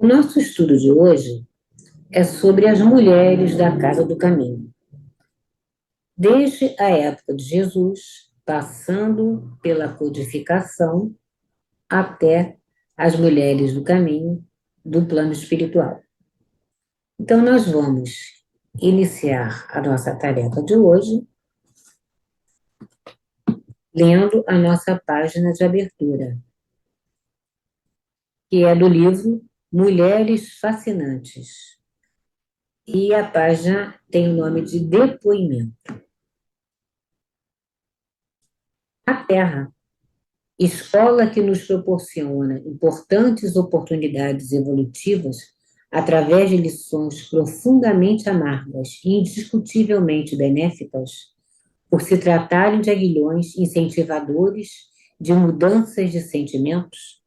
O nosso estudo de hoje é sobre as mulheres da Casa do Caminho. Desde a época de Jesus, passando pela codificação até as mulheres do caminho do plano espiritual. Então, nós vamos iniciar a nossa tarefa de hoje lendo a nossa página de abertura, que é do livro Mulheres Fascinantes. E a página tem o nome de Depoimento. A Terra, escola que nos proporciona importantes oportunidades evolutivas através de lições profundamente amargas e indiscutivelmente benéficas, por se tratarem de aguilhões incentivadores de mudanças de sentimentos,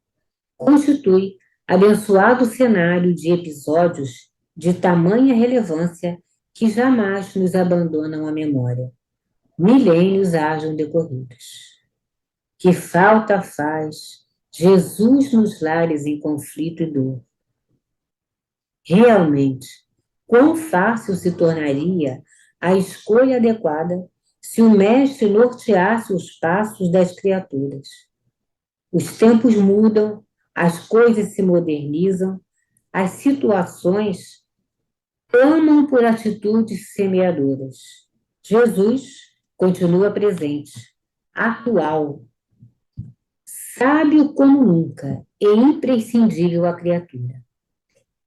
constitui abençoado cenário de episódios de tamanha relevância que jamais nos abandonam a memória. Milênios hajam decorridos. Que falta faz Jesus nos lares em conflito e dor. Realmente, quão fácil se tornaria a escolha adequada se o Mestre norteasse os passos das criaturas. Os tempos mudam, as coisas se modernizam, as situações clamam por atitudes semeadoras. Jesus continua presente, atual, sábio como nunca e imprescindível à criatura.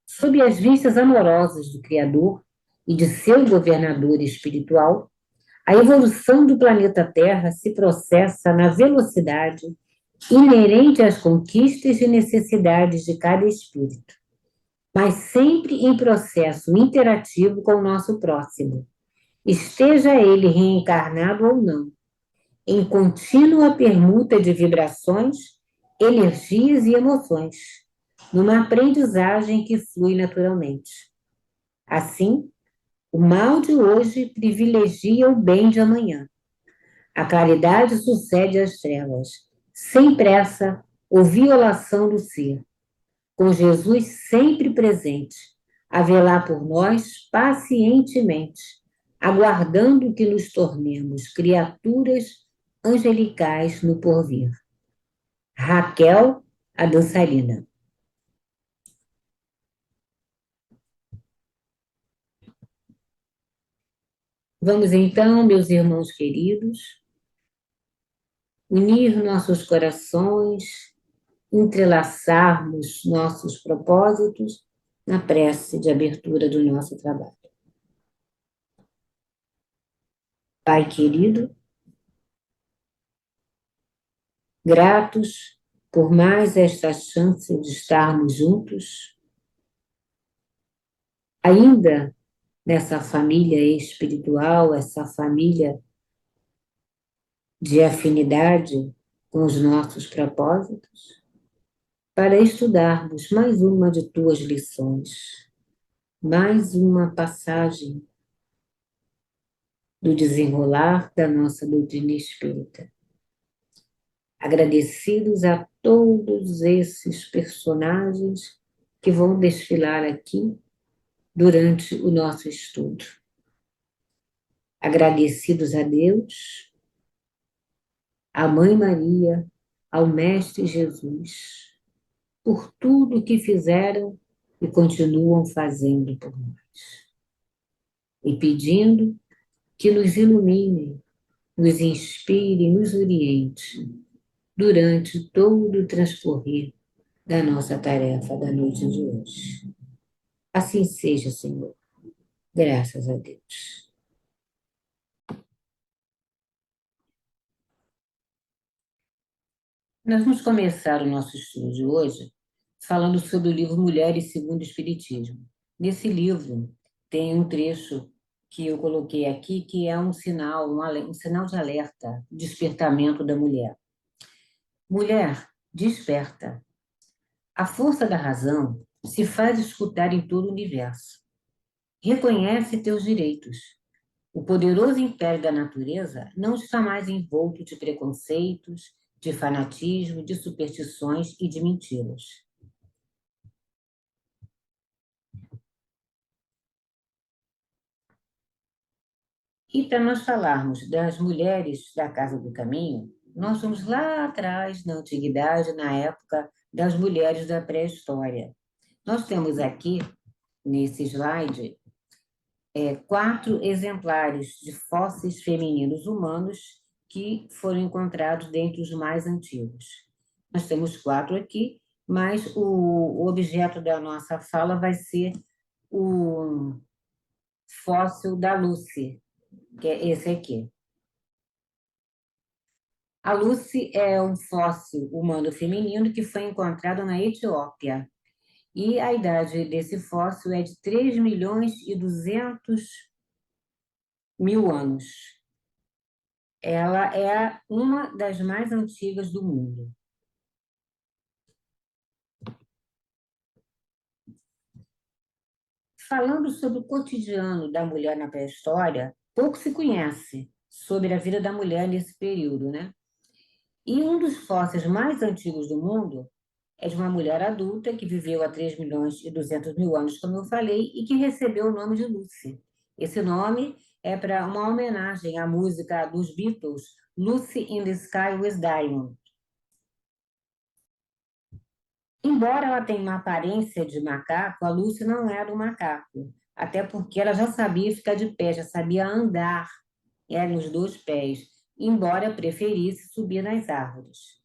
Sob as vistas amorosas do Criador e de seu governador espiritual, a evolução do planeta Terra se processa na velocidade inerente às conquistas e necessidades de cada espírito, mas sempre em processo interativo com o nosso próximo, esteja ele reencarnado ou não, em contínua permuta de vibrações, energias e emoções, numa aprendizagem que flui naturalmente. Assim, o mal de hoje privilegia o bem de amanhã. A claridade sucede às trevas, sem pressa ou violação do ser, com Jesus sempre presente, a velar por nós pacientemente, aguardando que nos tornemos criaturas angelicais no porvir. Raquel, a dançarina. Vamos então, meus irmãos queridos, unir nossos corações, entrelaçarmos nossos propósitos na prece de abertura do nosso trabalho. Pai querido, gratos por mais esta chance de estarmos juntos, ainda nessa família espiritual, essa família de afinidade com os nossos propósitos, para estudarmos mais uma de tuas lições, mais uma passagem do desenrolar da nossa doutrina espírita. Agradecidos a todos esses personagens que vão desfilar aqui durante o nosso estudo. Agradecidos a Deus, à Mãe Maria, ao Mestre Jesus, por tudo que fizeram e continuam fazendo por nós. E pedindo que nos iluminem, nos inspire, nos oriente durante todo o transcorrer da nossa tarefa da noite de hoje. Assim seja, Senhor. Graças a Deus. Nós vamos começar o nosso estudo de hoje falando sobre o livro Mulheres segundo o Espiritismo. Nesse livro tem um trecho que eu coloquei aqui, que é um sinal, um sinal de alerta, despertamento da mulher. Mulher, desperta. A força da razão se faz escutar em todo o universo. Reconhece teus direitos. O poderoso império da natureza não está mais envolto de preconceitos, de fanatismo, de superstições e de mentiras. E para nós falarmos das mulheres da Casa do Caminho, nós vamos lá atrás, na antiguidade, na época das mulheres da pré-história. Nós temos aqui, nesse slide, quatro exemplares de fósseis femininos humanos que foram encontrados dentre os mais antigos. Nós temos quatro aqui, mas o objeto da nossa fala vai ser o fóssil da Lucy, que é esse aqui. A Lucy é um fóssil humano feminino que foi encontrado na Etiópia. E a idade desse fóssil é de 3.200.000 anos. Ela é uma das mais antigas do mundo. Falando sobre o cotidiano da mulher na pré-história, pouco se conhece sobre a vida da mulher nesse período, né? E um dos fósseis mais antigos do mundo é de uma mulher adulta que viveu há 3.200.000 anos, como eu falei, e que recebeu o nome de Lucy. Esse nome é para uma homenagem à música dos Beatles, Lucy in the Sky with Diamond. Embora ela tenha uma aparência de macaco, a Lucy não era um macaco, até porque ela já sabia ficar de pé, já sabia andar, nos dois pés, embora preferisse subir nas árvores.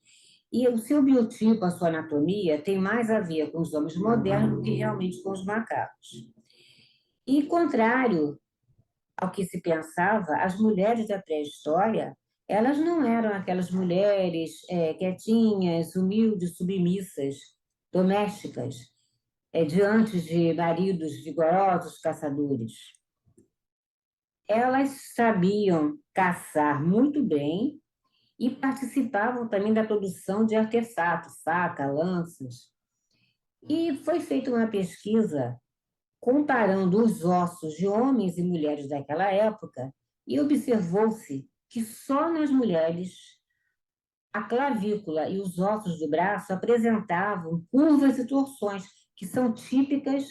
E o seu biotipo, a sua anatomia, tem mais a ver com os homens modernos do que realmente com os macacos. E, contrário ao que se pensava, as mulheres da pré-história, elas não eram aquelas mulheres quietinhas, humildes, submissas, domésticas, diante de maridos vigorosos, caçadores. Elas sabiam caçar muito bem e participavam também da produção de artefatos, faca, lanças. E foi feita uma pesquisa comparando os ossos de homens e mulheres daquela época e observou-se que só nas mulheres a clavícula e os ossos do braço apresentavam curvas e torções que são típicas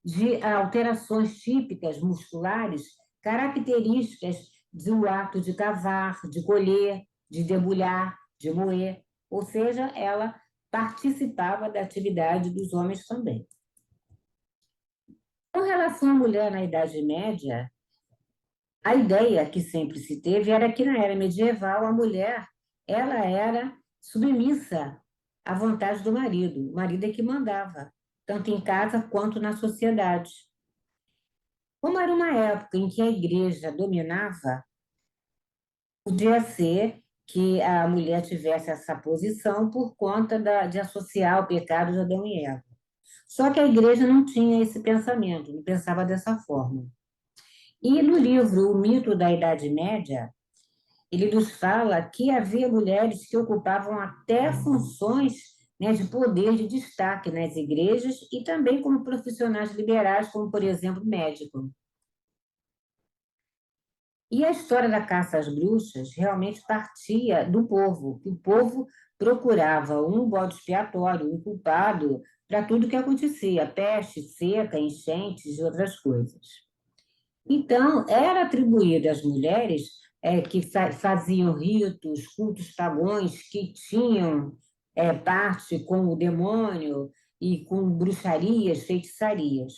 de alterações típicas musculares, características do ato de cavar, de colher, de debulhar, de moer, ou seja, ela participava da atividade dos homens também. Com relação à mulher na Idade Média, a ideia que sempre se teve era que na era medieval a mulher ela era submissa à vontade do marido. O marido é que mandava, tanto em casa quanto na sociedade. Como era uma época em que a igreja dominava, podia ser que a mulher tivesse essa posição por conta de associar o pecado de Adão e Eva. Só que a igreja não tinha esse pensamento, não pensava dessa forma. E no livro O Mito da Idade Média, ele nos fala que havia mulheres que ocupavam até funções, né, de poder, de destaque nas igrejas e também como profissionais liberais, como, por exemplo, médico. E a história da caça às bruxas realmente partia do povo, que o povo procurava um bode expiatório, um culpado para tudo que acontecia, peste, seca, enchentes e outras coisas. Então, era atribuído às mulheres que faziam ritos, cultos pagãos, que tinham parte com o demônio e com bruxarias, feitiçarias.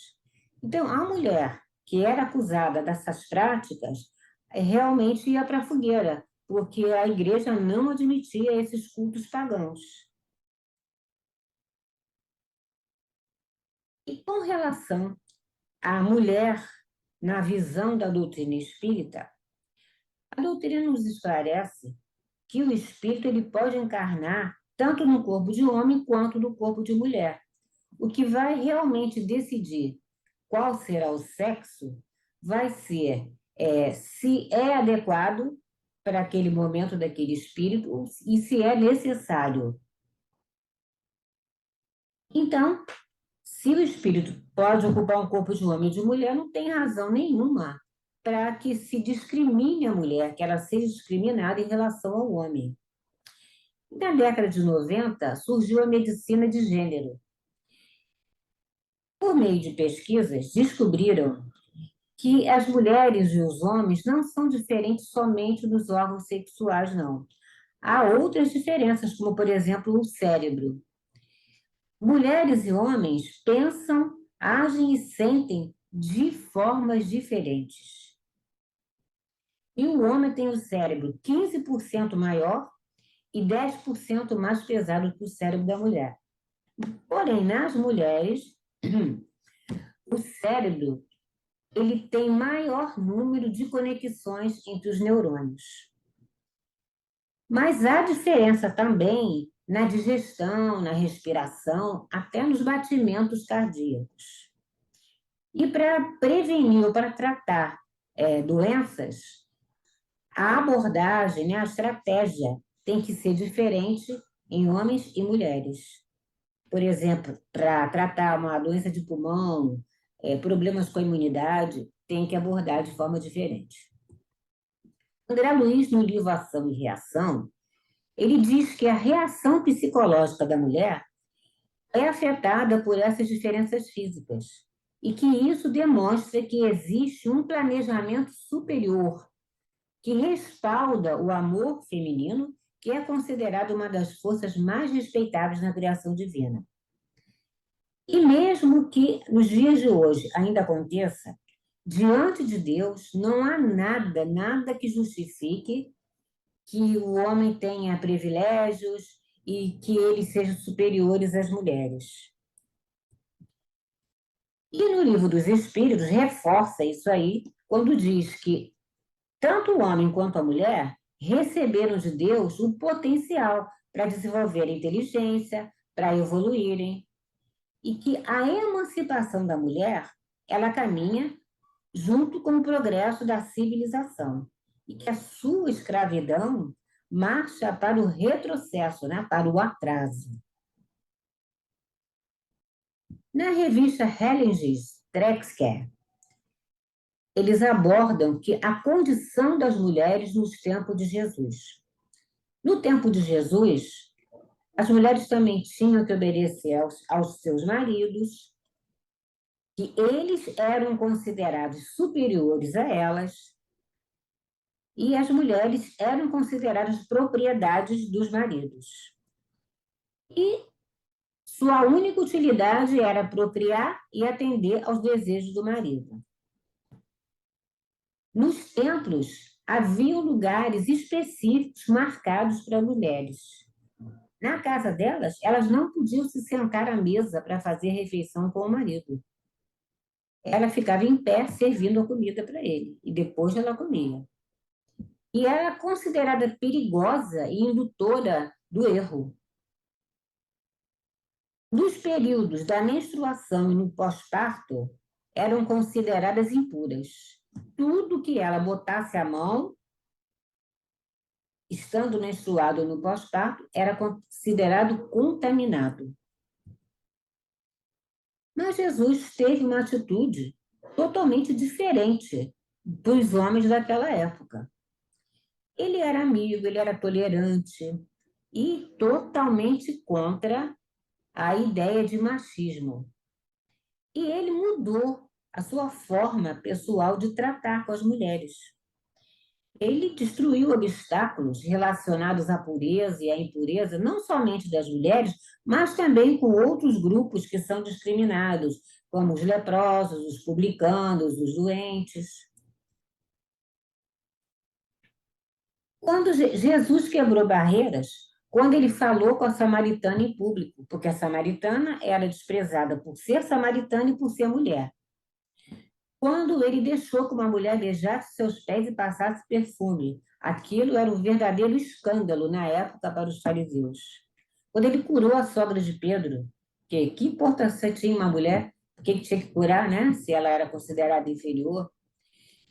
Então, a mulher que era acusada dessas práticas realmente ia para a fogueira, porque a igreja não admitia esses cultos pagãos. E com relação à mulher na visão da doutrina espírita, a doutrina nos esclarece que o espírito ele pode encarnar tanto no corpo de homem quanto no corpo de mulher. O que vai realmente decidir qual será o sexo vai ser se é adequado para aquele momento daquele espírito e se é necessário. Então, se o espírito pode ocupar um corpo de homem ou de mulher, não tem razão nenhuma para que se discrimine a mulher, que ela seja discriminada em relação ao homem. Na década de 90, surgiu a medicina de gênero. Por meio de pesquisas, descobriram que as mulheres e os homens não são diferentes somente dos órgãos sexuais, não. Há outras diferenças, como, por exemplo, o cérebro. Mulheres e homens pensam, agem e sentem de formas diferentes. E o homem tem o cérebro 15% maior e 10% mais pesado que o cérebro da mulher. Porém, nas mulheres, o cérebro ele tem maior número de conexões entre os neurônios. Mas há diferença também na digestão, na respiração, até nos batimentos cardíacos. E para prevenir ou para tratar doenças, a abordagem, né, a estratégia tem que ser diferente em homens e mulheres. Por exemplo, para tratar uma doença de pulmão, problemas com a imunidade, tem que abordar de forma diferente. André Luiz, no livro Ação e Reação, ele diz que a reação psicológica da mulher é afetada por essas diferenças físicas e que isso demonstra que existe um planejamento superior que respalda o amor feminino, que é considerado uma das forças mais respeitáveis na criação divina. E mesmo que nos dias de hoje ainda aconteça, diante de Deus não há nada que justifique que o homem tenha privilégios e que eles sejam superiores às mulheres. E no Livro dos Espíritos reforça isso aí, quando diz que tanto o homem quanto a mulher receberam de Deus o potencial para desenvolver a inteligência, para evoluírem, e que a emancipação da mulher, ela caminha junto com o progresso da civilização, e que a sua escravidão marcha para o retrocesso, né, para o atraso. Na revista Hellinger Drexler, eles abordam que a condição das mulheres nos tempos de Jesus. No tempo de Jesus, as mulheres também tinham que obedecer aos seus maridos, que eles eram considerados superiores a elas, e as mulheres eram consideradas propriedades dos maridos. E sua única utilidade era procriar e atender aos desejos do marido. Nos templos, havia lugares específicos marcados para mulheres. Na casa delas, elas não podiam se sentar à mesa para fazer refeição com o marido. Ela ficava em pé servindo a comida para ele, e depois ela comia. E era considerada perigosa e indutora do erro. Nos períodos da menstruação e no pós-parto, eram consideradas impuras. Tudo que ela botasse a mão, estando menstruado ou no pós-parto, era considerado contaminado. Mas Jesus teve uma atitude totalmente diferente dos homens daquela época. Ele era amigo, ele era tolerante e totalmente contra a ideia de machismo. E ele mudou a sua forma pessoal de tratar com as mulheres. Ele destruiu obstáculos relacionados à pureza e à impureza, não somente das mulheres, mas também com outros grupos que são discriminados, como os leprosos, os publicanos, os doentes. Quando Jesus quebrou barreiras, quando ele falou com a samaritana em público, porque a samaritana era desprezada por ser samaritana e por ser mulher. Quando ele deixou que uma mulher beijasse seus pés e passasse perfume, aquilo era um verdadeiro escândalo na época para os fariseus. Quando ele curou a sogra de Pedro, que importância tinha uma mulher, por que tinha que curar, né? Se ela era considerada inferior.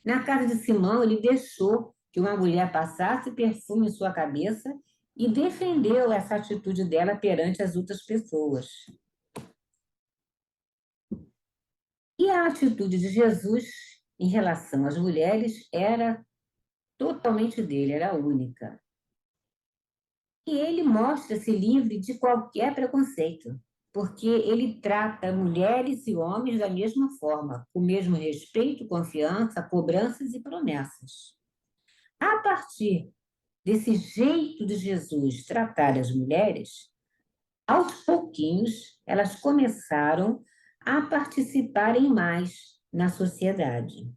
Na casa de Simão, ele deixou que uma mulher passasse perfume em sua cabeça e defendeu essa atitude dela perante as outras pessoas. E a atitude de Jesus em relação às mulheres era totalmente dele, era única. E ele mostra-se livre de qualquer preconceito. porque ele trata mulheres e homens da mesma forma, com o mesmo respeito, confiança, cobranças e promessas. A partir desse jeito de Jesus tratar as mulheres, aos pouquinhos elas começaram a participarem mais na sociedade.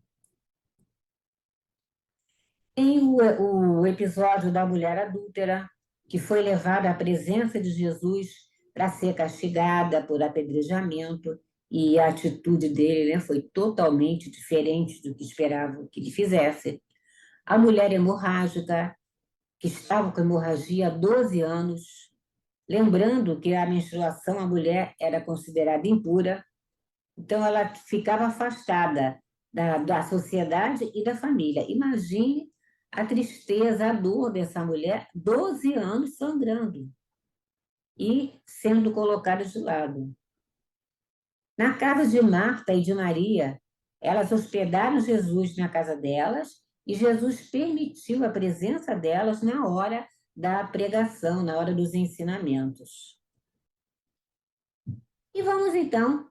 Tem o episódio da mulher adúltera, que foi levada à presença de Jesus para ser castigada por apedrejamento, e a atitude dele, né, foi totalmente diferente do que esperavam que ele fizesse. A mulher hemorrágica, que estava com hemorragia há 12 anos, lembrando que a menstruação, a mulher era considerada impura, então ela ficava afastada da sociedade e da família. Imagine a tristeza, a dor dessa mulher, 12 anos sangrando e sendo colocada de lado. Na casa de Marta e de Maria, elas hospedaram Jesus na casa delas e Jesus permitiu a presença delas na hora da pregação, na hora dos ensinamentos. E vamos então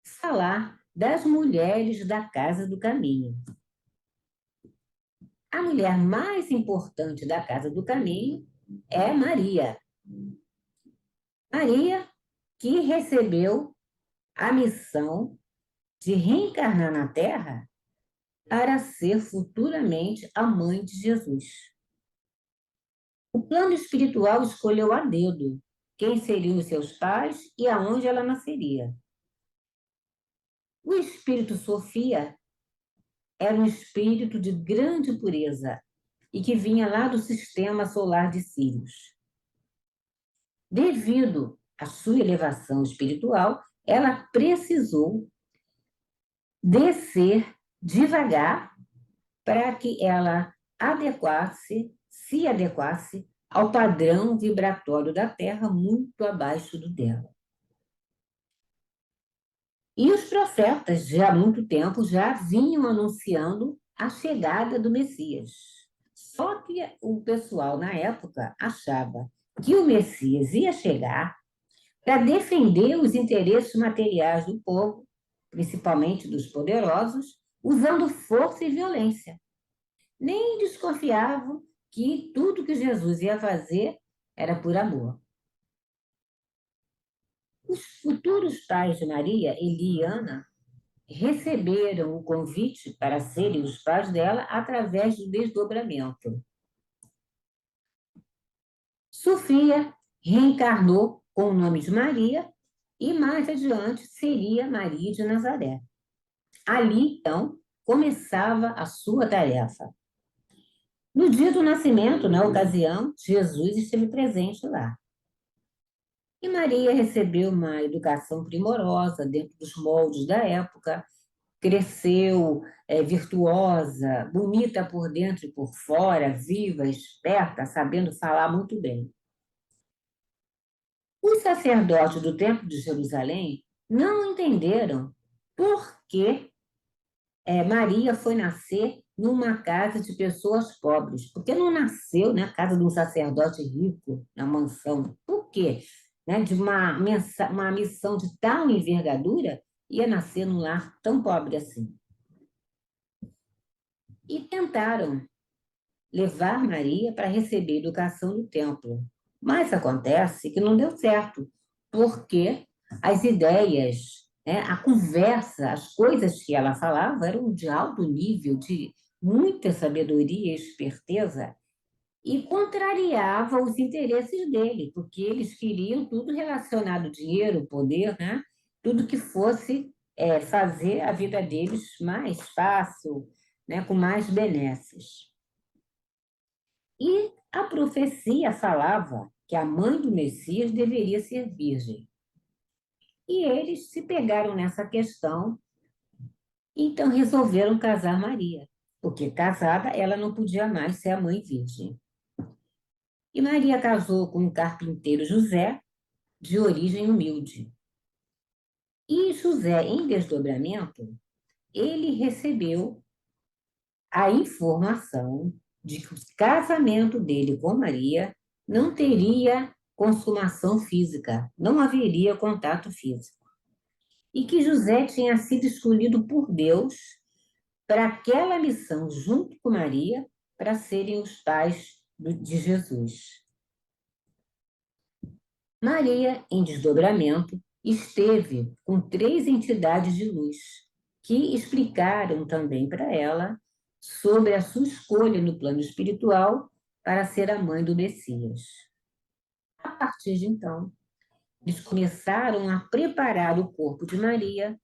falar das mulheres da Casa do Caminho. A mulher mais importante da Casa do Caminho é Maria. Maria, que recebeu a missão de reencarnar na Terra para ser futuramente a mãe de Jesus. O plano espiritual escolheu a dedo quem seriam os seus pais e aonde ela nasceria. O espírito Sofia era um espírito de grande pureza e que vinha lá do sistema solar de Sírios. Devido à sua elevação espiritual, ela precisou descer devagar para que ela se adequasse ao padrão vibratório da Terra muito abaixo do dela. E os profetas, já há muito tempo, já vinham anunciando a chegada do Messias. Só que o pessoal, na época, achava que o Messias ia chegar para defender os interesses materiais do povo, principalmente dos poderosos, usando força e violência. Nem desconfiavam que tudo que Jesus ia fazer era por amor. Os futuros pais de Maria, Eli e Ana, receberam o convite para serem os pais dela através do desdobramento. Sofia reencarnou com o nome de Maria e mais adiante seria Maria de Nazaré. Ali, então, começava a sua tarefa. No dia do nascimento, na ocasião, Jesus esteve presente lá. E Maria recebeu uma educação primorosa dentro dos moldes da época, cresceu virtuosa, bonita por dentro e por fora, viva, esperta, sabendo falar muito bem. Os sacerdotes do Templo de Jerusalém não entenderam por que Maria foi nascer numa casa de pessoas pobres. Porque não nasceu na casa de um sacerdote rico, na mansão. Por quê? Né, de uma missão de tal envergadura, ia nascer num lar tão pobre assim. E tentaram levar Maria para receber educação no templo. Mas acontece que não deu certo, porque as ideias, né, a conversa, as coisas que ela falava eram de alto nível, de muita sabedoria e esperteza, e contrariava os interesses dele, porque eles queriam tudo relacionado ao dinheiro, poder, né? Tudo que fosse fazer a vida deles mais fácil, né? Com mais benesses. E a profecia falava que a mãe do Messias deveria ser virgem. E eles se pegaram nessa questão, então resolveram casar Maria, porque casada ela não podia mais ser a mãe virgem. E Maria casou com um carpinteiro José, de origem humilde. E José, em desdobramento, ele recebeu a informação de que o casamento dele com Maria não teria consumação física, não haveria contato físico. E que José tinha sido escolhido por Deus para aquela missão, junto com Maria, para serem os pais de Jesus. Maria, em desdobramento, esteve com 3 entidades de luz, que explicaram também para ela sobre a sua escolha no plano espiritual para ser a mãe do Messias. A partir de então, eles começaram a preparar o corpo de Maria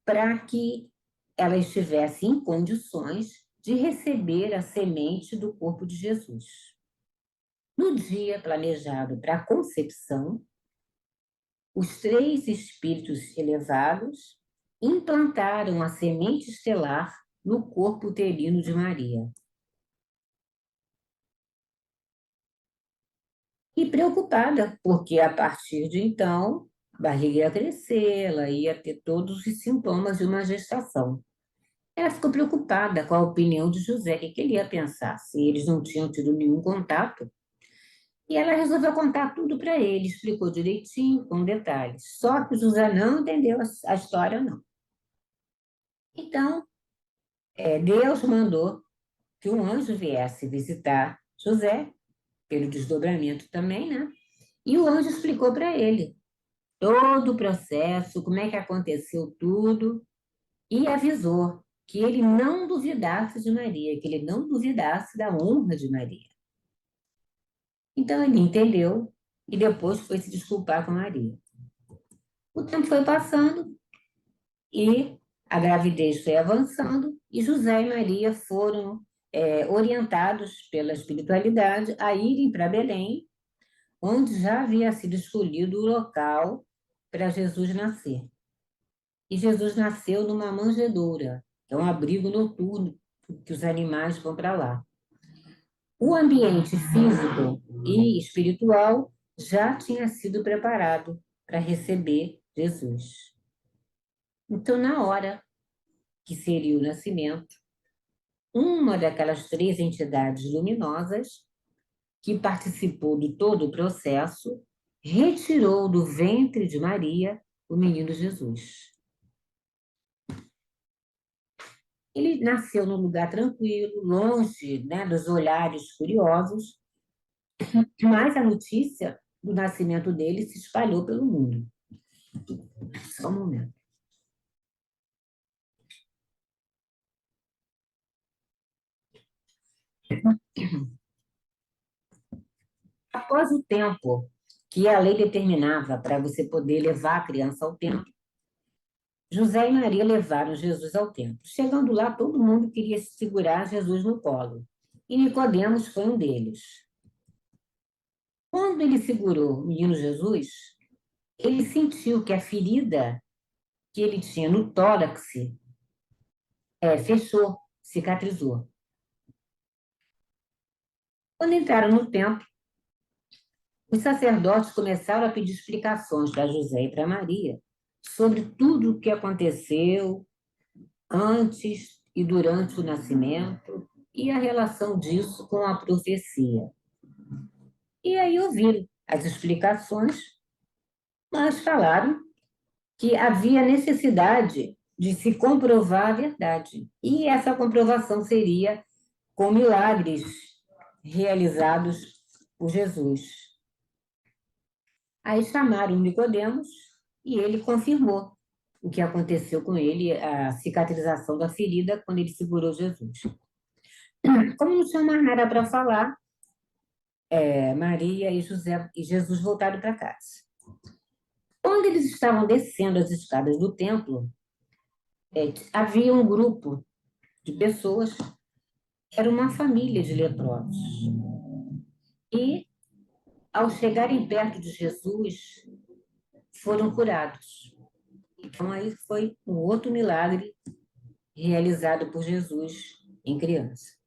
para que ela estivesse em condições de receber a semente do corpo de Jesus. No dia planejado para a concepção, os 3 espíritos elevados implantaram a semente estelar no corpo uterino de Maria. E preocupada, porque a partir de então, a barriga ia crescer, ela ia ter todos os sintomas de uma gestação. Ela ficou preocupada com a opinião de José, o que ele ia pensar, se eles não tinham tido nenhum contato. E ela resolveu contar tudo para ele, explicou direitinho, com detalhes. Só que o José não entendeu a história, não. Então, Deus mandou que um anjo viesse visitar José, pelo desdobramento também, né? E o anjo explicou para ele todo o processo, como é que aconteceu tudo, e avisou que ele não duvidasse de Maria, que ele não duvidasse da honra de Maria. Então ele entendeu e depois foi se desculpar com Maria. O tempo foi passando e a gravidez foi avançando e José e Maria foram orientados pela espiritualidade a irem para Belém, onde já havia sido escolhido o local para Jesus nascer. E Jesus nasceu numa manjedoura, que é um abrigo noturno que os animais vão para lá. O ambiente físico e espiritual já tinha sido preparado para receber Jesus. Então, na hora que seria o nascimento, uma daquelas 3 entidades luminosas que participou de todo o processo retirou do ventre de Maria o menino Jesus. Ele nasceu num lugar tranquilo, longe, né, dos olhares curiosos, mas a notícia do nascimento dele se espalhou pelo mundo. Só um momento. Após o tempo que a lei determinava para você poder levar a criança ao templo, José e Maria levaram Jesus ao templo. Chegando lá, todo mundo queria segurar Jesus no colo. E Nicodemos foi um deles. Quando ele segurou o menino Jesus, ele sentiu que a ferida que ele tinha no tórax fechou, cicatrizou. Quando entraram no templo, os sacerdotes começaram a pedir explicações para José e para Maria sobre tudo o que aconteceu antes e durante o nascimento e a relação disso com a profecia. E aí ouviram as explicações, mas falaram que havia necessidade de se comprovar a verdade. E essa comprovação seria com milagres realizados por Jesus. Aí chamaram Nicodemos e ele confirmou o que aconteceu com ele, a cicatrização da ferida quando ele segurou Jesus. Como não tinha mais nada para falar, Maria e José e Jesus voltaram para casa. Quando eles estavam descendo as escadas do templo, havia um grupo de pessoas, era uma família de leprosos. E, ao chegarem perto de Jesus, foram curados. Então, aí foi um outro milagre realizado por Jesus em criança.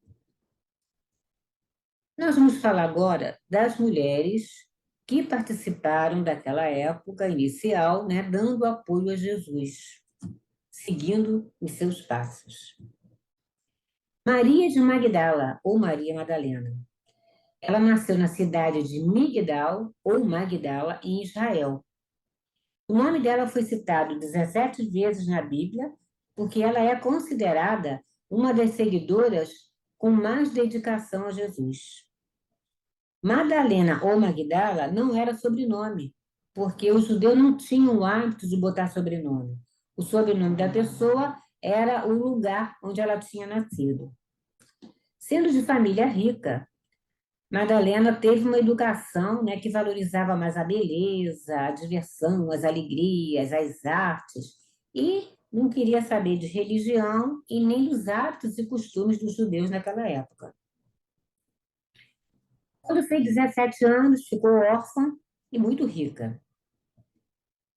Nós vamos falar agora das mulheres que participaram daquela época inicial, né, dando apoio a Jesus, seguindo os seus passos. Maria de Magdala, ou Maria Madalena, Ela nasceu na cidade de Migdal, ou Magdala, em Israel. O nome dela foi citado 17 vezes na Bíblia, porque ela é considerada uma das seguidoras com mais dedicação a Jesus. Madalena ou Magdala não era sobrenome, porque o judeu não tinha o hábito de botar sobrenome. O sobrenome da pessoa era o lugar onde ela tinha nascido. Sendo de família rica, Madalena teve uma educação, né, que valorizava mais a beleza, a diversão, as alegrias, as artes, e não queria saber de religião e nem dos hábitos e costumes dos judeus naquela época. Quando fez 17 anos, ficou órfã e muito rica.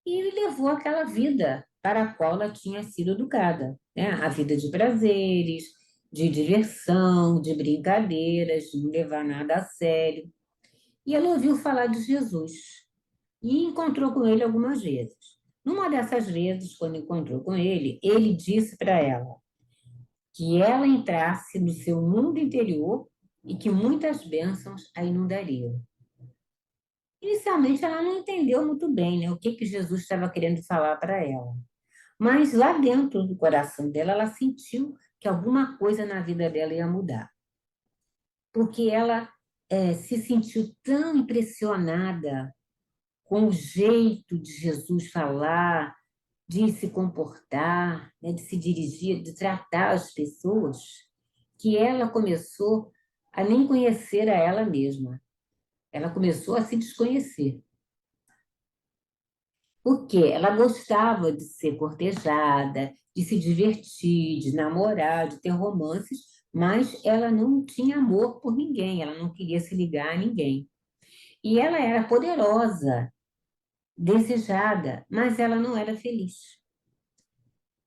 E levou aquela vida para a qual ela tinha sido educada, né? A vida de prazeres, de diversão, de brincadeiras, de não levar nada a sério. E ela ouviu falar de Jesus e encontrou com ele algumas vezes. Numa dessas vezes, quando encontrou com ele disse para ela que ela entrasse no seu mundo interior e que muitas bênçãos a inundariam. Inicialmente, ela não entendeu muito bem, né, o que Jesus estava querendo falar para ela. Mas lá dentro do coração dela, ela sentiu que alguma coisa na vida dela ia mudar. Porque ela se sentiu tão impressionada com o jeito de Jesus falar, de se comportar, né, de se dirigir, de tratar as pessoas, que ela começou a nem conhecer a ela mesma. Ela começou a se desconhecer. Porque ela gostava de ser cortejada, de se divertir, de namorar, de ter romances, mas ela não tinha amor por ninguém, ela não queria se ligar a ninguém. E ela era poderosa, desejada, mas ela não era feliz.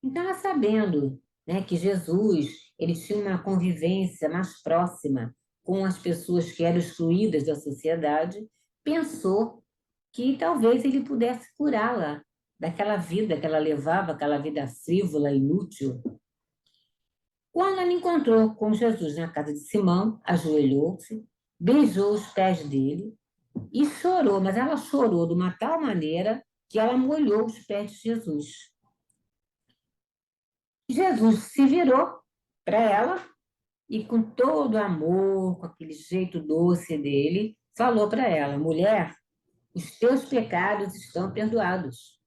Então, ela sabendo, né, que Jesus, ele tinha uma convivência mais próxima com as pessoas que eram excluídas da sociedade, pensou que talvez ele pudesse curá-la daquela vida que ela levava, aquela vida frívola, inútil. Quando ela encontrou com Jesus na casa de Simão, ajoelhou-se, beijou os pés dele e chorou, mas ela chorou de uma tal maneira que ela molhou os pés de Jesus. Jesus se virou para ela e, com todo amor, com aquele jeito doce dele, falou para ela: mulher, os teus pecados estão perdoados.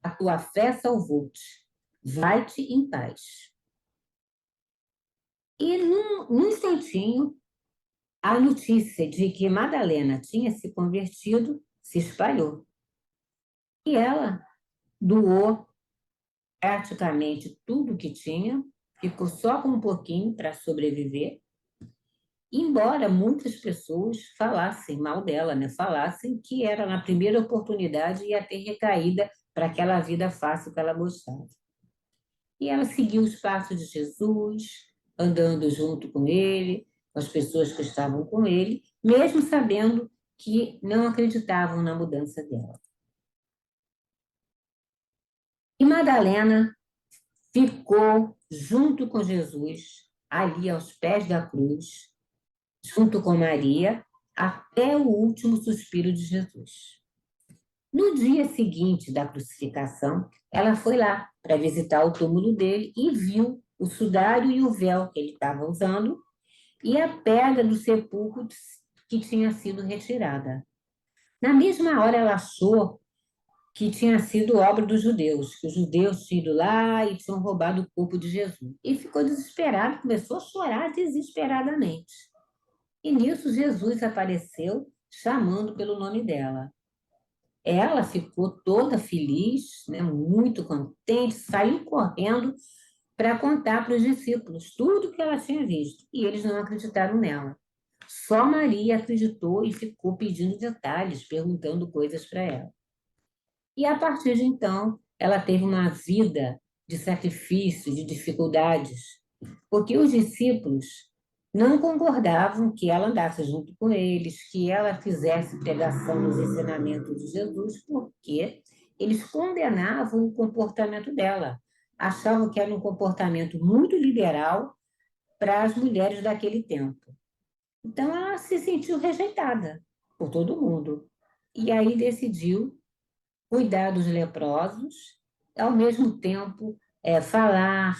A tua fé salvou-te. Vai-te em paz. E num instantinho, a notícia de que Madalena tinha se convertido se espalhou. E ela doou praticamente tudo que tinha, ficou só com um pouquinho para sobreviver. Embora muitas pessoas falassem mal dela, né? Falassem que era na primeira oportunidade ia ter recaída para aquela vida fácil que ela gostava. E ela seguiu os passos de Jesus, andando junto com ele, com as pessoas que estavam com ele, mesmo sabendo que não acreditavam na mudança dela. E Madalena ficou junto com Jesus, ali aos pés da cruz, junto com Maria, até o último suspiro de Jesus. No dia seguinte da crucificação, ela foi lá para visitar o túmulo dele e viu o sudário e o véu que ele estava usando e a pedra do sepulcro que tinha sido retirada. Na mesma hora, ela achou que tinha sido obra dos judeus, que os judeus tinham ido lá e tinham roubado o corpo de Jesus. E ficou desesperada, começou a chorar desesperadamente. E nisso, Jesus apareceu, chamando pelo nome dela. Ela ficou toda feliz, né, muito contente, saiu correndo para contar para os discípulos tudo o que ela tinha visto. E eles não acreditaram nela. Só Maria acreditou e ficou pedindo detalhes, perguntando coisas para ela. E a partir de então, ela teve uma vida de sacrifício, de dificuldades, porque os discípulos não concordavam que ela andasse junto com eles, que ela fizesse pregação nos ensinamentos de Jesus, porque eles condenavam o comportamento dela, achavam que era um comportamento muito liberal para as mulheres daquele tempo. Então, ela se sentiu rejeitada por todo mundo. E aí decidiu cuidar dos leprosos, ao mesmo tempo falar,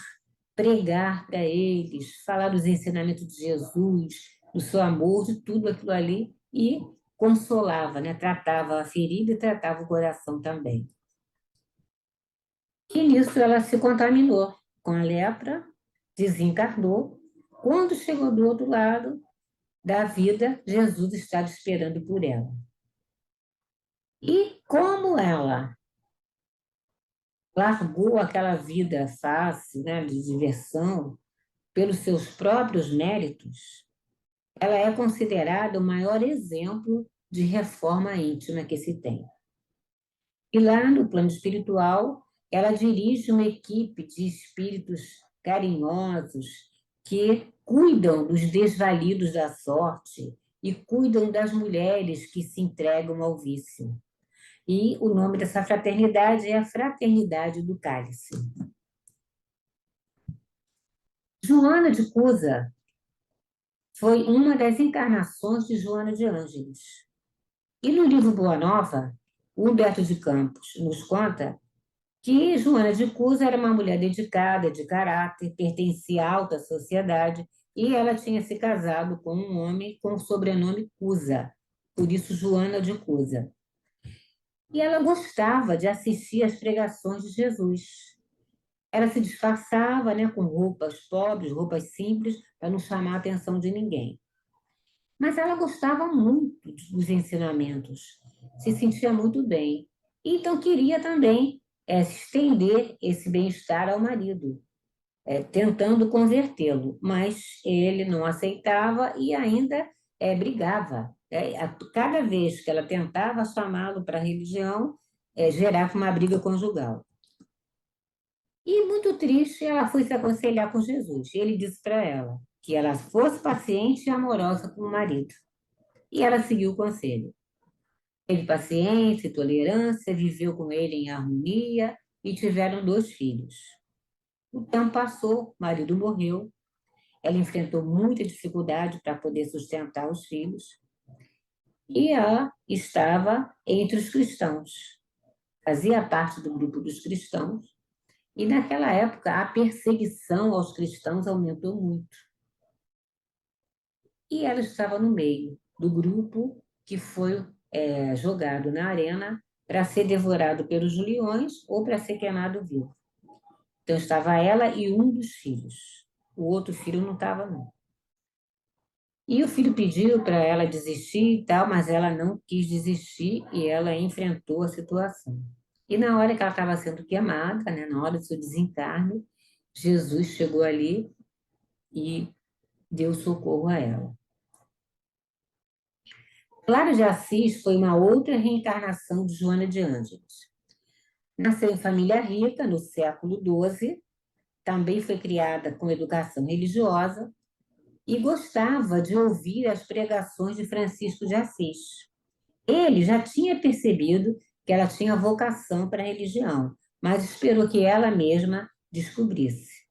pregar para eles, falar dos ensinamentos de Jesus, do seu amor, de tudo aquilo ali, e consolava, né? Tratava a ferida e tratava o coração também. E nisso ela se contaminou com a lepra, desencarnou. Quando chegou do outro lado da vida, Jesus estava esperando por ela. E como ela largou aquela vida fácil, né, de diversão, pelos seus próprios méritos, ela é considerada o maior exemplo de reforma íntima que se tem. E lá no plano espiritual, ela dirige uma equipe de espíritos carinhosos que cuidam dos desvalidos da sorte e cuidam das mulheres que se entregam ao vício. E o nome dessa fraternidade é a Fraternidade do Cálice. Joana de Cusa foi uma das encarnações de Joana de Ângeles. E no livro Boa Nova, Humberto de Campos nos conta que Joana de Cusa era uma mulher dedicada, de caráter, pertencia à alta sociedade e ela tinha se casado com um homem com o sobrenome Cusa, por isso Joana de Cusa. E ela gostava de assistir às pregações de Jesus. Ela se disfarçava, né, com roupas pobres, roupas simples, para não chamar a atenção de ninguém. Mas ela gostava muito dos ensinamentos, se sentia muito bem. Então queria também estender esse bem-estar ao marido, tentando convertê-lo, mas ele não aceitava e ainda brigava. Cada vez que ela tentava chamá-lo para a religião, gerava uma briga conjugal. E muito triste, ela foi se aconselhar com Jesus. Ele disse para ela que ela fosse paciente e amorosa com o marido. E ela seguiu o conselho. Teve paciência e tolerância, viveu com ele em harmonia e tiveram 2 filhos. O tempo passou, o marido morreu, ela enfrentou muita dificuldade para poder sustentar os filhos e ela estava entre os cristãos, fazia parte do grupo dos cristãos e naquela época a perseguição aos cristãos aumentou muito. E ela estava no meio do grupo que foi jogado na arena para ser devorado pelos leões ou para ser queimado vivo. Então estava ela e um dos filhos. O outro filho não estava, não. E o filho pediu para ela desistir e tal, mas ela não quis desistir e ela enfrentou a situação. E na hora que ela estava sendo queimada, né, na hora do seu desencarne, Jesus chegou ali e deu socorro a ela. Clara de Assis foi uma outra reencarnação de Joana de Ângeles. Nasceu em família rica no século XII, também foi criada com educação religiosa e gostava de ouvir as pregações de Francisco de Assis. Ele já tinha percebido que ela tinha vocação para a religião, mas esperou que ela mesma descobrisse.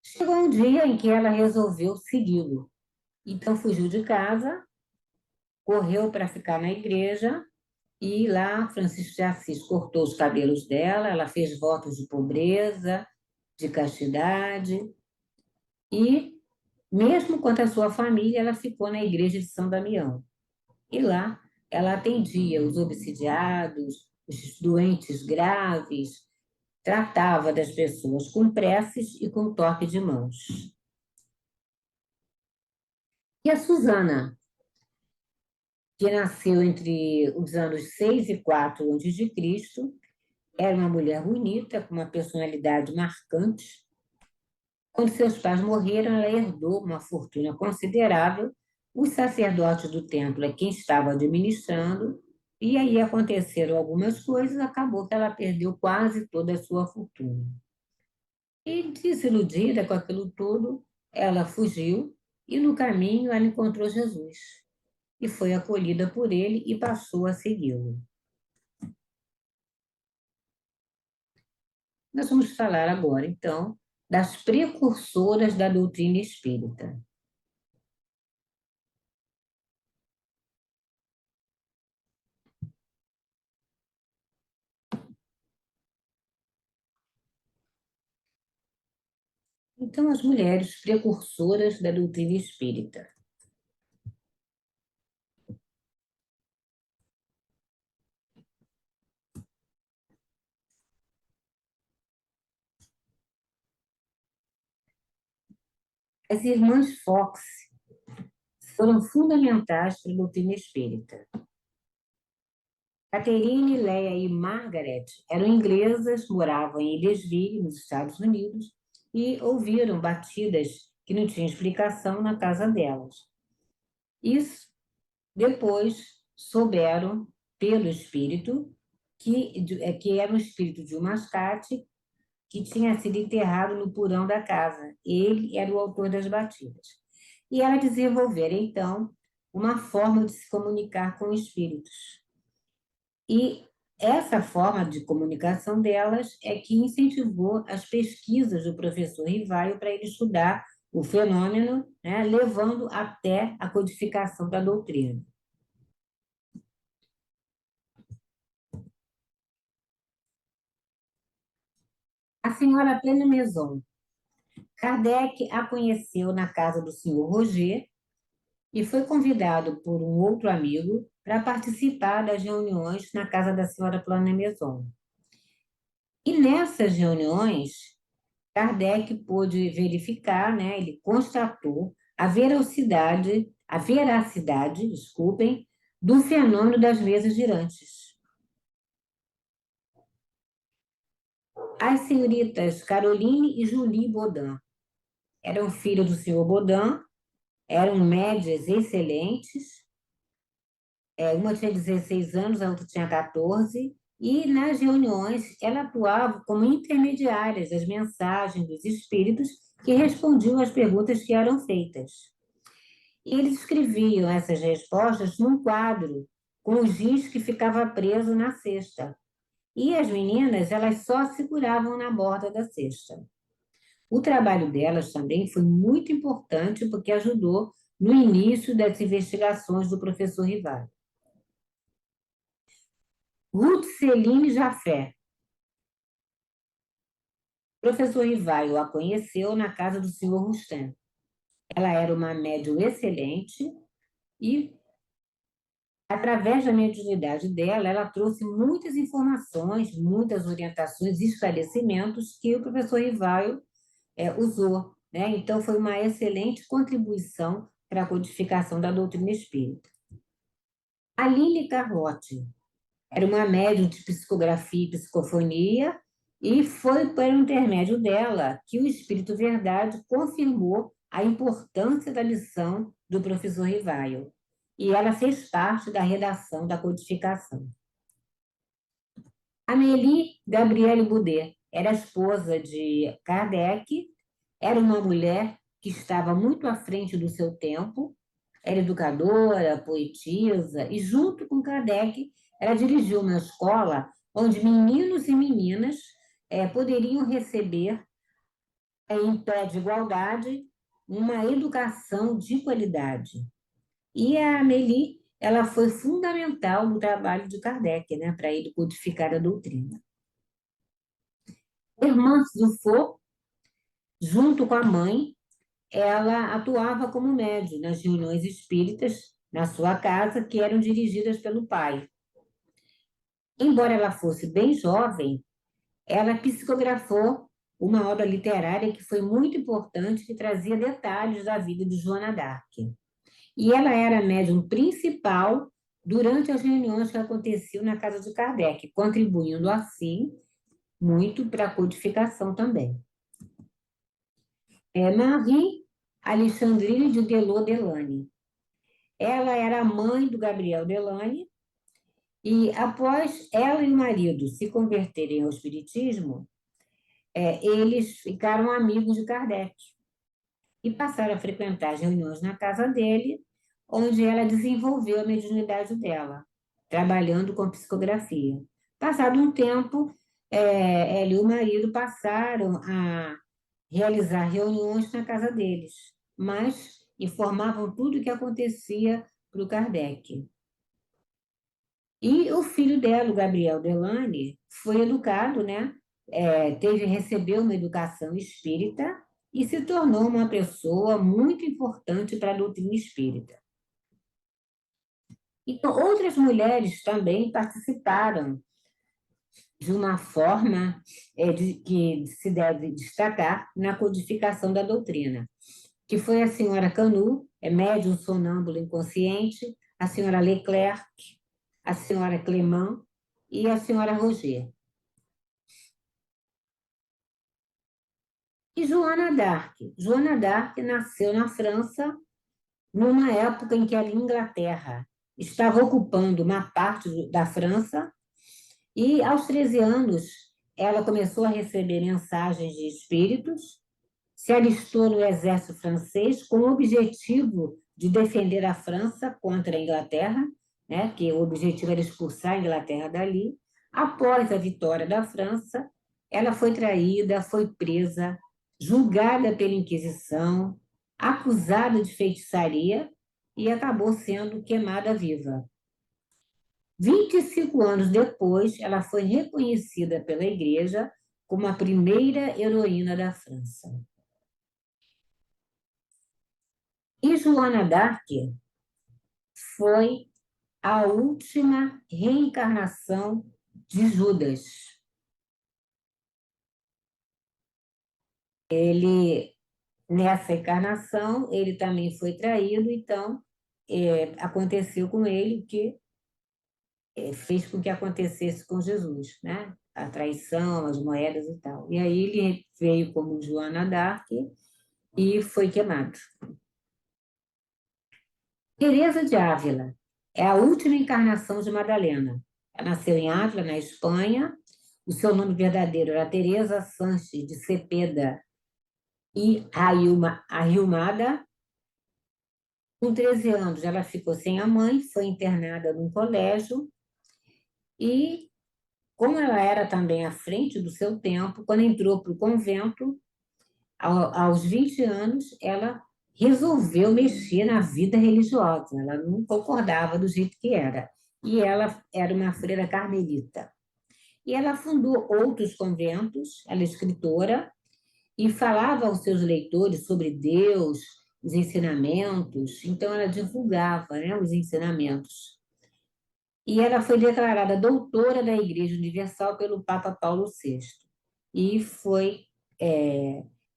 Chegou um dia em que ela resolveu segui-lo. Então fugiu de casa, correu para ficar na igreja. E lá, Francisco de Assis cortou os cabelos dela, ela fez votos de pobreza, de castidade, e, mesmo quanto à sua família, ela ficou na igreja de São Damião. E lá, ela atendia os obsidiados, os doentes graves, tratava das pessoas com preces e com toque de mãos. E a Susana, que nasceu entre os anos 6 e 4 a.C., era uma mulher bonita, com uma personalidade marcante. Quando seus pais morreram, ela herdou uma fortuna considerável. Os sacerdotes do templo é quem estava administrando, e aí aconteceram algumas coisas, acabou que ela perdeu quase toda a sua fortuna. E, desiludida com aquilo tudo, ela fugiu e no caminho ela encontrou Jesus e foi acolhida por ele e passou a segui-lo. Nós vamos falar agora, então, das precursoras da doutrina espírita. Então, as mulheres precursoras da doutrina espírita. As irmãs Fox foram fundamentais para a doutrina espírita. Catherine, Leia e Margaret eram inglesas, moravam em Ellisville, nos Estados Unidos, e ouviram batidas que não tinham explicação na casa delas. Isso depois souberam pelo espírito que era um espírito de um mascate que tinha sido enterrado no porão da casa. Ele era o autor das batidas. E elas desenvolveram, então, uma forma de se comunicar com espíritos. E essa forma de comunicação delas é que incentivou as pesquisas do professor Rivaio para ele estudar o fenômeno, né, levando até a codificação da doutrina. A senhora Plena Maison. Kardec a conheceu na casa do senhor Roger e foi convidado por um outro amigo para participar das reuniões na casa da senhora Plena Maison. E nessas reuniões, Kardec pôde verificar, né, ele constatou a veracidade, desculpem, do fenômeno das mesas girantes. As senhoritas Caroline e Julie Baudin eram filhas do senhor Baudin, eram médias excelentes, uma tinha 16 anos, a outra tinha 14, e nas reuniões ela atuava como intermediárias das mensagens dos espíritos que respondiam às perguntas que eram feitas. E eles escreviam essas respostas num quadro com o giz que ficava preso na cesta. E as meninas, elas só seguravam na borda da cesta. O trabalho delas também foi muito importante porque ajudou no início das investigações do professor Rivaio. Ruth Celine Jafé. O professor Rivaio a conheceu na casa do senhor Roustan. Ela era uma médium excelente e, através da mediunidade dela, ela trouxe muitas informações, muitas orientações e esclarecimentos que o professor Rivaio usou, né? Então, foi uma excelente contribuição para a codificação da doutrina espírita. A Lili Carlotti era uma médium de psicografia e psicofonia, e foi por intermédio dela que o Espírito Verdade confirmou a importância da lição do professor Rivaio. E ela fez parte da redação da codificação. Amélie Gabrielle Boudet era esposa de Kardec, era uma mulher que estava muito à frente do seu tempo, era educadora, poetisa, e junto com Kardec, ela dirigiu uma escola onde meninos e meninas poderiam receber, em pé de igualdade, uma educação de qualidade. E a Amélie, ela foi fundamental no trabalho de Kardec, né, para ele codificar a doutrina. Irmã Dufaux, junto com a mãe, ela atuava como médium nas reuniões espíritas na sua casa, que eram dirigidas pelo pai. Embora ela fosse bem jovem, ela psicografou uma obra literária que foi muito importante, que trazia detalhes da vida de Joana d'Arc. E ela era a médium principal durante as reuniões que aconteciam na casa de Kardec, contribuindo assim muito para a codificação também. Marie Alexandrine de Delot Delany. Ela era a mãe do Gabriel Delany, e após ela e o marido se converterem ao espiritismo, eles ficaram amigos de Kardec e passaram a frequentar as reuniões na casa dele, onde ela desenvolveu a mediunidade dela, trabalhando com psicografia. Passado um tempo, ela e o marido passaram a realizar reuniões na casa deles, mas informavam tudo o que acontecia para o Kardec. E o filho dela, o Gabriel Delany, foi educado, né? Recebeu uma educação espírita e se tornou uma pessoa muito importante para a doutrina espírita. Então, outras mulheres também participaram de uma forma que se deve destacar na codificação da doutrina, que foi a senhora Canu, médium sonâmbulo inconsciente, a senhora Leclerc, a senhora Clement e a senhora Roger. E Joana d'Arc? Joana d'Arc nasceu na França numa época em que a Inglaterra estava ocupando uma parte da França e, aos 13 anos, ela começou a receber mensagens de espíritos, se alistou no exército francês com o objetivo de defender a França contra a Inglaterra, né, que o objetivo era expulsar a Inglaterra dali. Após a vitória da França, ela foi traída, foi presa, julgada pela Inquisição, acusada de feitiçaria e acabou sendo queimada viva. 25 anos depois, ela foi reconhecida pela Igreja como a primeira heroína da França. E Joana d'Arc foi a última reencarnação de Judas. Nessa encarnação, ele também foi traído, então aconteceu com ele o que fez com que acontecesse com Jesus, né? A traição, as moedas e tal. E aí ele veio como Joana d'Arc e foi queimado. Teresa de Ávila é a última encarnação de Madalena. Ela nasceu em Ávila, na Espanha. O seu nome verdadeiro era Teresa Sanches de Cepeda e Ahumada. Com 13 anos, ela ficou sem a mãe, foi internada num colégio e, como ela era também à frente do seu tempo, quando entrou para o convento, aos 20 anos, ela resolveu mexer na vida religiosa. Ela não concordava do jeito que era. E ela era uma freira carmelita. E ela fundou outros conventos, ela é escritora, e falava aos seus leitores sobre Deus, os ensinamentos. Então, ela divulgava, né, os ensinamentos. E ela foi declarada doutora da Igreja Universal pelo Papa Paulo VI. E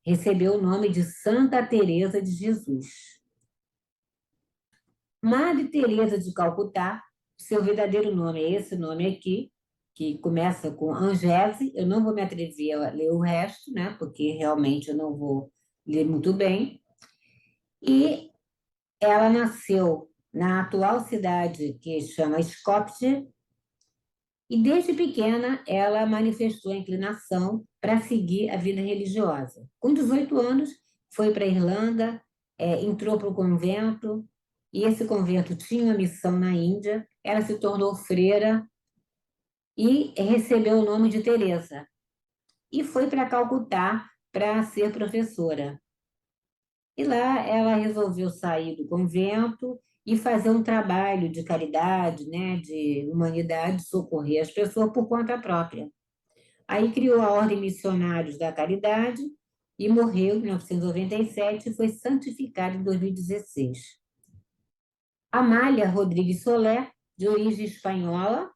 recebeu o nome de Santa Teresa de Jesus. Madre Teresa de Calcutá, seu verdadeiro nome é esse nome aqui, que começa com Angese. Eu não vou me atrever a ler o resto, né, porque realmente eu não vou ler muito bem. E ela nasceu na atual cidade que chama Skopje, e desde pequena ela manifestou a inclinação para seguir a vida religiosa. Com 18 anos, foi para a Irlanda, entrou para o convento, e esse convento tinha uma missão na Índia. Ela se tornou freira e recebeu o nome de Teresa. E foi para Calcutá para ser professora. E lá ela resolveu sair do convento e fazer um trabalho de caridade, né, de humanidade, socorrer as pessoas por conta própria. Aí criou a Ordem Missionários da Caridade e morreu em 1997 e foi santificada em 2016. Amália Rodrigues Soler, de origem espanhola,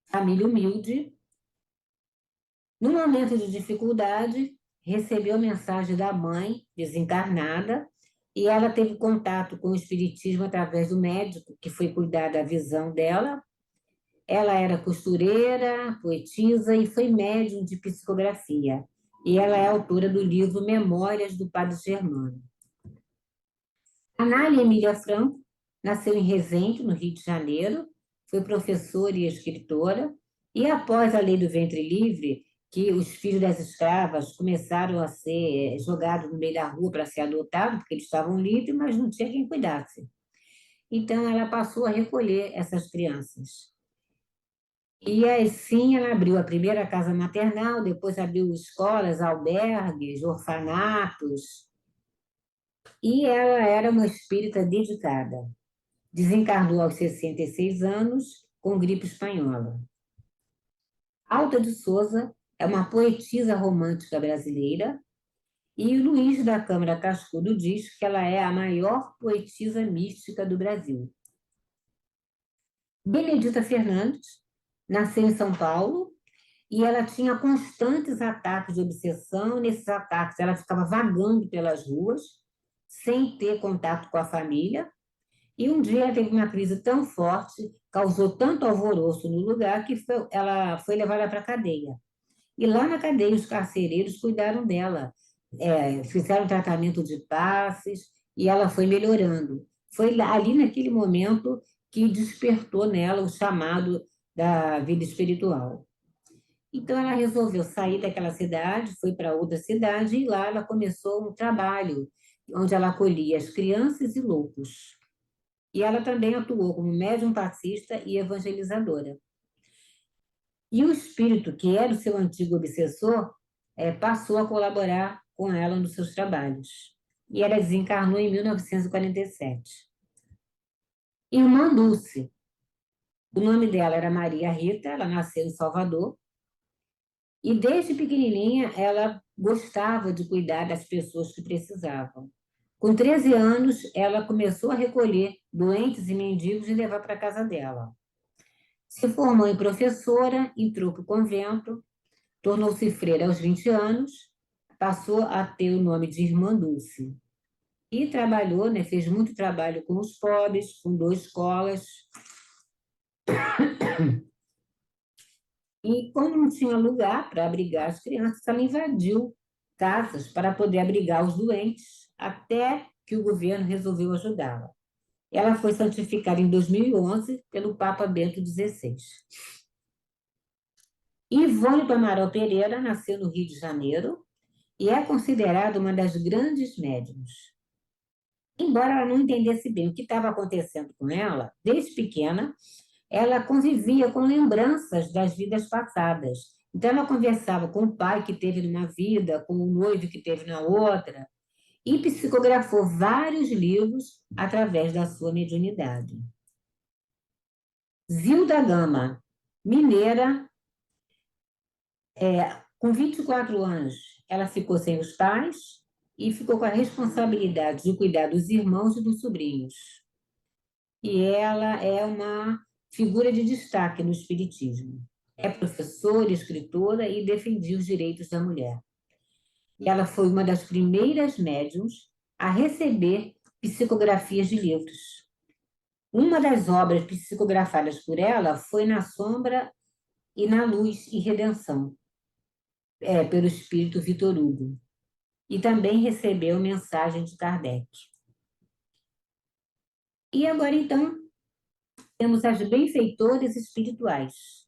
família humilde, no momento de dificuldade, recebeu mensagem da mãe, desencarnada, e ela teve contato com o espiritismo através do médico, que foi cuidar da visão dela. Ela era costureira, poetisa e foi médium de psicografia. E ela é autora do livro Memórias do Padre Germano. Anália Emília Franco nasceu em Resende, no Rio de Janeiro, foi professora e escritora, e após a Lei do Ventre Livre, que os filhos das escravas começaram a ser jogados no meio da rua para ser adotados, porque eles estavam livres, mas não tinha quem cuidasse. Então, ela passou a recolher essas crianças. E assim ela abriu a primeira casa maternal, depois abriu escolas, albergues, orfanatos, e ela era uma espírita dedicada. Desencarnou aos 66 anos com gripe espanhola. Alta de Souza é uma poetisa romântica brasileira E Luiz da Câmara Cascudo diz que ela é a maior poetisa mística do Brasil. Benedita Fernandes nasceu em São Paulo e ela tinha constantes ataques de obsessão. Nesses ataques, ela ficava vagando pelas ruas, sem ter contato com a família. E um dia ela teve uma crise tão forte, causou tanto alvoroço no lugar, que ela foi levada para a cadeia. E lá na cadeia, os carcereiros cuidaram dela, fizeram tratamento de passes, e ela foi melhorando. Foi ali, naquele momento, que despertou nela o chamado da vida espiritual. Então, ela resolveu sair daquela cidade, foi para outra cidade, e lá ela começou um trabalho onde ela acolhia as crianças e loucos. E ela também atuou como médium passista e evangelizadora. E o espírito, que era o seu antigo obsessor, passou a colaborar com ela nos seus trabalhos. E ela desencarnou em 1947. Irmã Dulce, o nome dela era Maria Rita, ela nasceu em Salvador, e desde pequenininha ela gostava de cuidar das pessoas que precisavam. Com 13 anos, ela começou a recolher doentes e mendigos e levar para a casa dela. Se formou em professora, entrou para o convento, tornou-se freira aos 20 anos, passou a ter o nome de Irmã Dulce. E trabalhou, né, fez muito trabalho com os pobres, fundou escolas. E como não tinha lugar para abrigar as crianças, ela invadiu casas para poder abrigar os doentes, até que o governo resolveu ajudá-la. Ela foi santificada em 2011 pelo Papa Bento XVI. Ivone do Amaral Pereira nasceu no Rio de Janeiro e é considerada uma das grandes médiuns. Embora ela não entendesse bem o que estava acontecendo com ela, desde pequena, ela convivia com lembranças das vidas passadas. Então, ela conversava com o pai que teve numa vida, com o noivo que teve na outra, e psicografou vários livros através da sua mediunidade. Zilda Gama, mineira, com 24 anos, ela ficou sem os pais e ficou com a responsabilidade de cuidar dos irmãos e dos sobrinhos. E ela é uma figura de destaque no Espiritismo. É professora, escritora e defendia os direitos da mulher. E ela foi uma das primeiras médiums a receber psicografias de livros. Uma das obras psicografadas por ela foi Na Sombra e na Luz e Redenção, pelo espírito Vitor Hugo. E também recebeu mensagem de Kardec. E agora, então, temos as benfeitoras espirituais.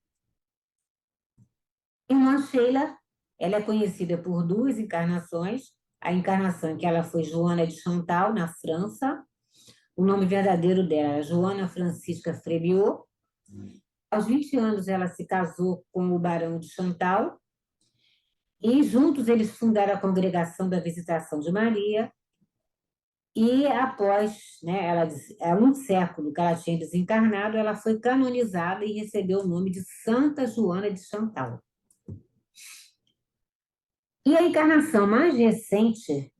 Irmã Sheila, ela é conhecida por duas encarnações. A encarnação em que ela foi Joana de Chantal, na França. O nome verdadeiro dela era Joana Francisca Frebiot. Aos 20 anos, ela se casou com o Barão de Chantal. E juntos eles fundaram a Congregação da Visitação de Maria. E após, né, um século que ela tinha desencarnado, ela foi canonizada e recebeu o nome de Santa Joana de Chantal. E a encarnação mais recente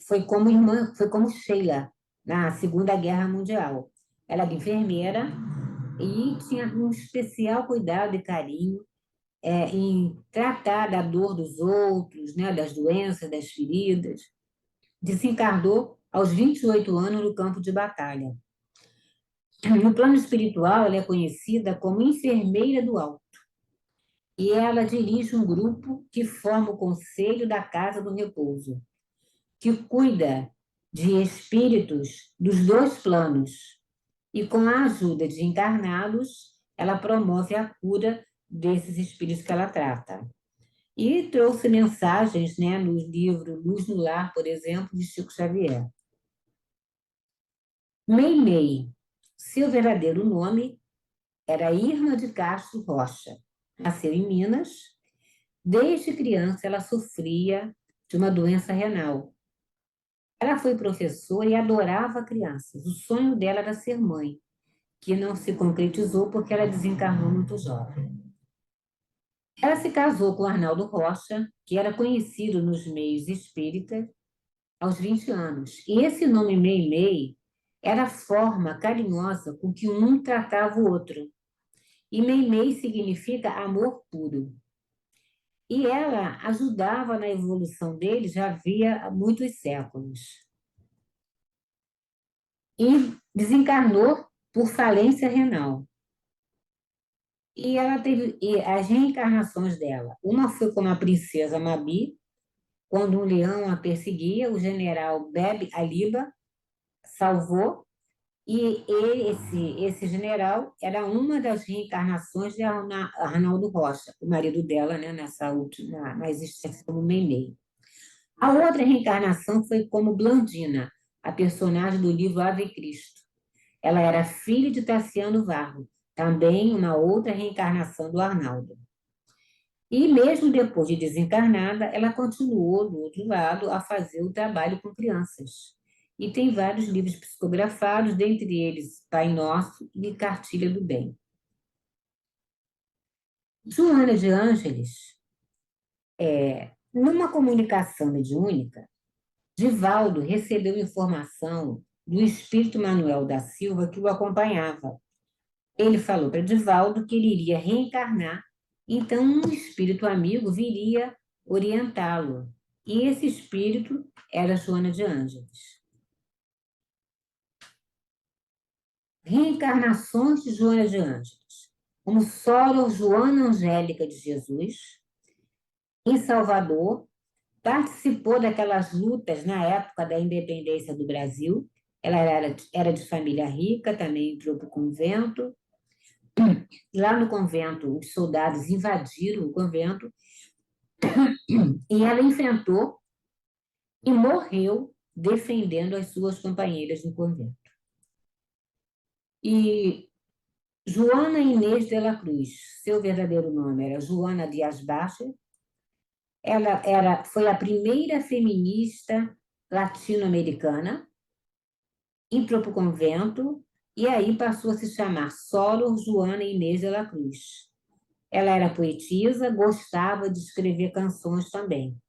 foi como irmã, foi como Sheila, na Segunda Guerra Mundial. Ela era enfermeira e tinha um especial cuidado e carinho em tratar da dor dos outros, né, das doenças, das feridas. Desencarnou aos 28 anos no campo de batalha. No plano espiritual, ela é conhecida como enfermeira do alto. E ela dirige um grupo que forma o Conselho da Casa do Repouso, que cuida de espíritos dos dois planos. E com a ajuda de encarnados, ela promove a cura desses espíritos que ela trata. E trouxe mensagens, né, no livro Luz no Lar, por exemplo, de Chico Xavier. Meimei, seu verdadeiro nome era Irma de Castro Rocha. Nasceu em Minas. Desde criança, ela sofria de uma doença renal. Ela foi professora e adorava crianças. O sonho dela era ser mãe, que não se concretizou porque ela desencarnou muito jovem. Ela se casou com Arnaldo Rocha, que era conhecido nos meios espíritas, aos 20 anos. E esse nome Meimei era a forma carinhosa com que um tratava o outro. E Meimei significa amor puro. E ela ajudava na evolução dele já havia muitos séculos. E desencarnou por falência renal. E ela teve as reencarnações dela. Uma foi como a princesa Mabi, quando um leão a perseguia, o general Beb Aliba salvou, e esse general era uma das reencarnações de Arnaldo Rocha, o marido dela, né, nessa última, na existência como Meimei. A outra reencarnação foi como Blandina, a personagem do livro Ave Cristo. Ela era filha de Tassiano Varro, também uma outra reencarnação do Arnaldo. E mesmo depois de desencarnada, ela continuou, do outro lado, a fazer o trabalho com crianças. E tem vários livros psicografados, dentre eles Pai Nosso e Cartilha do Bem. Joana de Ângeles, numa comunicação mediúnica, Divaldo recebeu informação do espírito Manuel da Silva que o acompanhava. Ele falou para Divaldo que ele iria reencarnar, então um espírito amigo viria orientá-lo. E esse espírito era Joana de Ângeles. Reencarnações de Joana de Ângeles, como Soro Joana Angélica de Jesus, em Salvador, participou daquelas lutas na época da independência do Brasil. Ela era de família rica, também entrou para o convento. Lá no convento, os soldados invadiram o convento e ela enfrentou e morreu defendendo as suas companheiras no convento. E Joana Inês de la Cruz, seu verdadeiro nome era Joana Dias Bacher, foi a primeira feminista latino-americana, entrou para o convento e aí passou a se chamar Solo Joana Inês de la Cruz. Ela era poetisa, gostava de escrever canções também.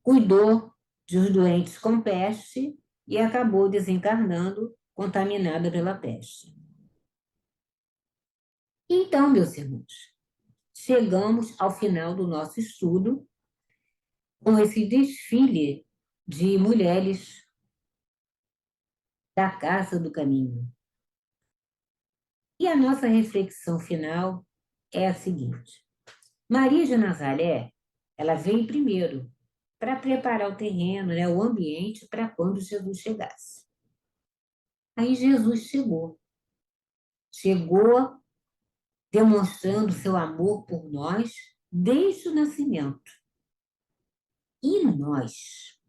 Cuidou dos doentes com peste e acabou desencarnando contaminada pela peste. Então, meus irmãos, chegamos ao final do nosso estudo com esse desfile de mulheres da Casa do Caminho. E a nossa reflexão final é a seguinte: Maria de Nazaré, ela veio primeiro para preparar o terreno, né, o ambiente para quando Jesus chegasse. Aí Jesus chegou demonstrando seu amor por nós desde o nascimento. E nós?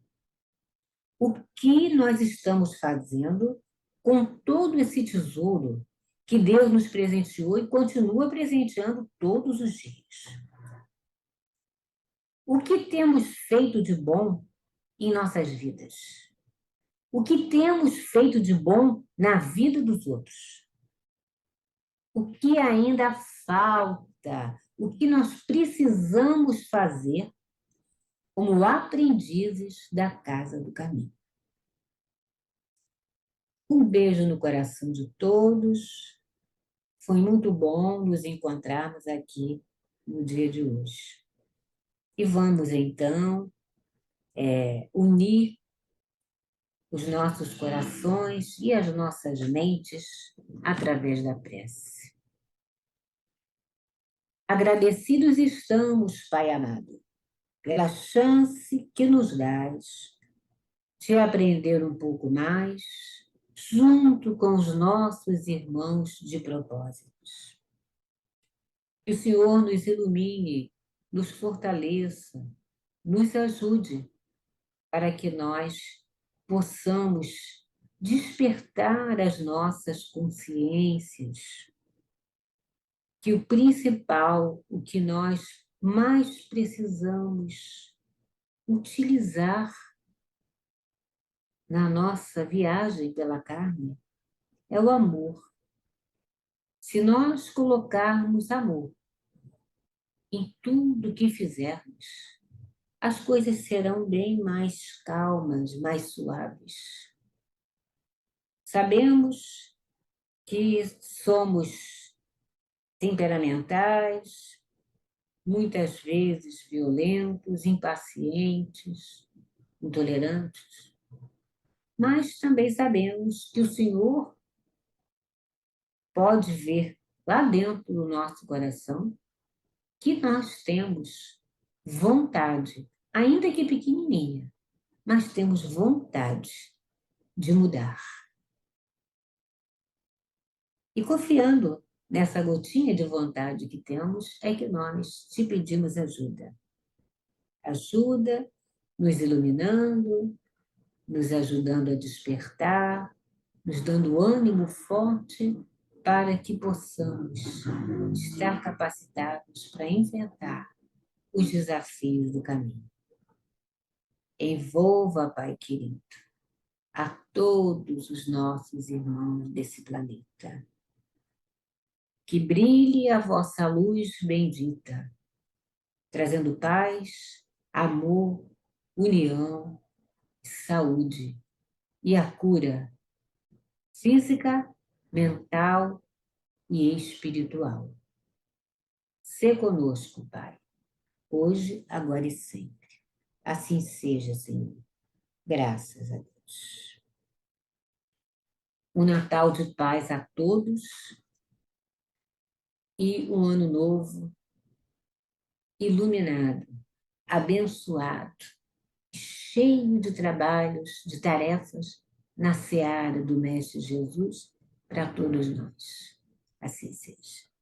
O que nós estamos fazendo com todo esse tesouro que Deus nos presenteou e continua presenteando todos os dias? O que temos feito de bom em nossas vidas? O que temos feito de bom na vida dos outros? O que ainda falta? O que nós precisamos fazer como aprendizes da Casa do Caminho? Um beijo no coração de todos. Foi muito bom nos encontrarmos aqui no dia de hoje. E vamos, então, unir os nossos corações e as nossas mentes através da prece. Agradecidos estamos, Pai amado, pela chance que nos dás de aprender um pouco mais junto com os nossos irmãos de propósitos. Que o Senhor nos ilumine, nos fortaleça, nos ajude para que nós possamos despertar as nossas consciências, que o principal, o que nós mais precisamos utilizar na nossa viagem pela carne é o amor. Se nós colocarmos amor em tudo que fizermos, as coisas serão bem mais calmas, mais suaves. Sabemos que somos temperamentais, muitas vezes violentos, impacientes, intolerantes, mas também sabemos que o Senhor pode ver lá dentro do nosso coração que nós temos vontade, ainda que pequenininha, mas temos vontade de mudar. E confiando nessa gotinha de vontade que temos, é que nós te pedimos ajuda. Ajuda nos iluminando, nos ajudando a despertar, nos dando ânimo forte para que possamos estar capacitados para enfrentar os desafios do caminho. Envolva, Pai querido, a todos os nossos irmãos desse planeta. Que brilhe a vossa luz bendita, trazendo paz, amor, união, saúde e a cura física, mental e espiritual. Sê conosco, Pai, hoje, agora e sempre. Assim seja, Senhor. Graças a Deus. Um Natal de paz a todos e um ano novo iluminado, abençoado, cheio de trabalhos, de tarefas na seara do Mestre Jesus para todos nós. Assim seja.